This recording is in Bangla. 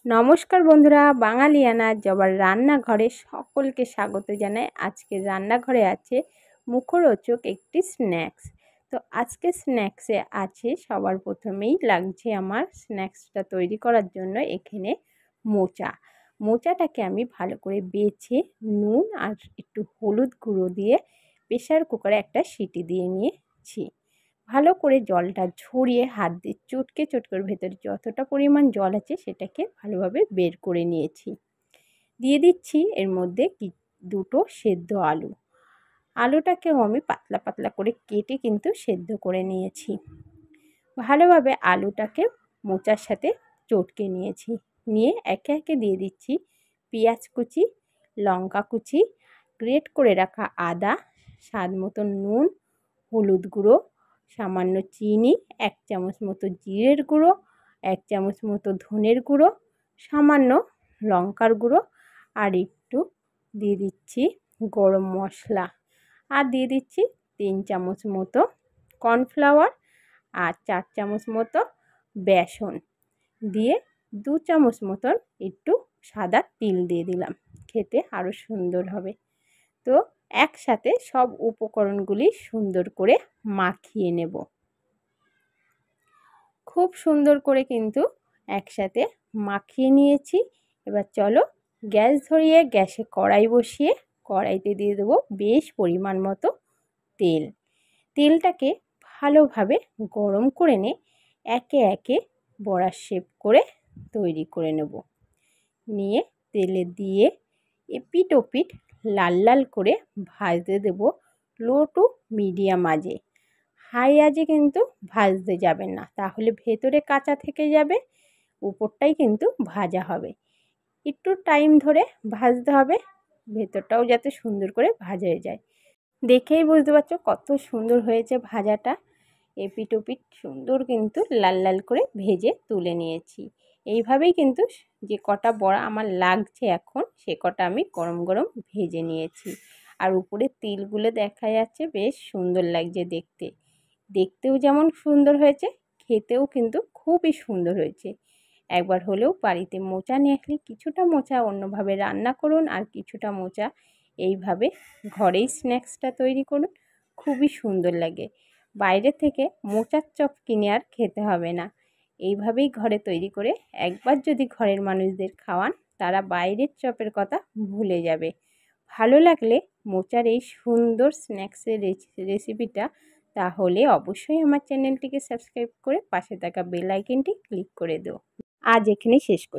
নমস্কার বন্ধুরা, বাঙালিয়ানা জবার রান্নাঘরে সকলকে স্বাগত জানাই। আজকে রান্নাঘরে আছে মুখরোচক একটি স্ন্যাক্স। তো আজকে স্ন্যাক্সে আছে সবার প্রথমেই লাগছে আমার স্ন্যাক্সটা তৈরি করার জন্য এখানে মোচাটাকে আমি ভালো করে বেছে নুন আর একটু হলুদ গুঁড়ো দিয়ে প্রেসার কুকারে একটা সিটি দিয়ে নিয়েছি। ভালো করে জলটা ঝরিয়ে হাত দিয়ে চটকে চটকের ভেতরে যতটা পরিমাণ জল আছে সেটাকে ভালোভাবে বের করে নিয়েছি। দিয়ে দিচ্ছি এর মধ্যে দুটো সেদ্ধ আলুটাকেও আমি পাতলা পাতলা করে কেটে কিন্তু সেদ্ধ করে নিয়েছি। ভালোভাবে আলুটাকে মোচার সাথে চটকে নিয়েছি। নিয়ে একে একে দিয়ে দিচ্ছি পেঁয়াজ কুচি, লঙ্কা কুচি, গ্রেট করে রাখা আদা, স্বাদ মতো নুন, হলুদ গুঁড়ো, সামান্য চিনি, 1 চামচ মতো জিরের গুঁড়ো, 1 চামচ মতো ধনের গুঁড়ো, সামান্য লঙ্কার গুঁড়ো, আর একটু দিয়ে দিচ্ছি গরম মশলা, আর দিয়ে দিচ্ছি 3 চামচ মতো কর্নফ্লাওয়ার, আর 4 চামচ মতো বেসন দিয়ে 2 চামচ মতন একটু সাদা তিল দিয়ে দিলাম, খেতে আরও সুন্দর হবে। তো একসাথে সব উপকরণগুলি সুন্দর করে মাখিয়ে নেব। খুব সুন্দর করে কিন্তু একসাথে মাখিয়ে নিয়েছি। এবার চলো গ্যাস ধরিয়ে গ্যাসে কড়াই বসিয়ে কড়াইতে দিয়ে দেবো বেশ পরিমাণ মতো তেলটাকে ভালোভাবে গরম করে একে একে বড়ার শেপ করে তৈরি করে নেব। নিয়ে তেলে দিয়ে এপিট ওপিট লাল লাল করে ভাজতে দেব লো টু মিডিয়াম আঁচে। হাই আঁচে কিন্তু ভাজতে যাবেন না, তাহলে ভেতরে কাঁচা থেকে যাবে, উপরটাই কিন্তু ভাজা হবে। একটু টাইম ধরে ভাজতে হবে, ভেতরটাও যাতে সুন্দর করে ভাজা হয়ে যায়। দেখেই বুঝতে পারছো কত সুন্দর হয়েছে ভাজাটা। এপিট ওপিট সুন্দর কিন্তু লাল লাল করে ভেজে তুলে নিয়েছি। এইভাবেই কিন্তু যে কটা বড়া আমার লাগছে এখন সে কটা আমি গরম গরম ভেজে নিয়েছি। আর উপরে তিলগুলো দেখা যাচ্ছে, বেশ সুন্দর লাগছে দেখতেও যেমন সুন্দর হয়েছে, খেতেও কিন্তু খুবই সুন্দর হয়েছে। একবার হলেও বাড়িতে মোচা নিয়ে আসলে কিছুটা মোচা অন্যভাবে রান্না করুন, আর কিছুটা মোচা এইভাবে ঘরেই স্ন্যাক্সটা তৈরি করুন, খুবই সুন্দর লাগে। বাইরে থেকে মোচার চপ কিনে আর খেতে হবে না। এইভাবেই ঘরে তৈরি করে একবার যদি ঘরের মানুষদের খাওয়ান, তারা বাইরের চপের কথা ভুলে যাবে। ভালো লাগলে মোচার এই সুন্দর স্ন্যাক্সের রেসিপিটা, তাহলে অবশ্যই আমার চ্যানেলটিকে সাবস্ক্রাইব করে পাশে থাকা বেল আইকনটি ক্লিক করে দিও। আজ এখানেই শেষ করছি।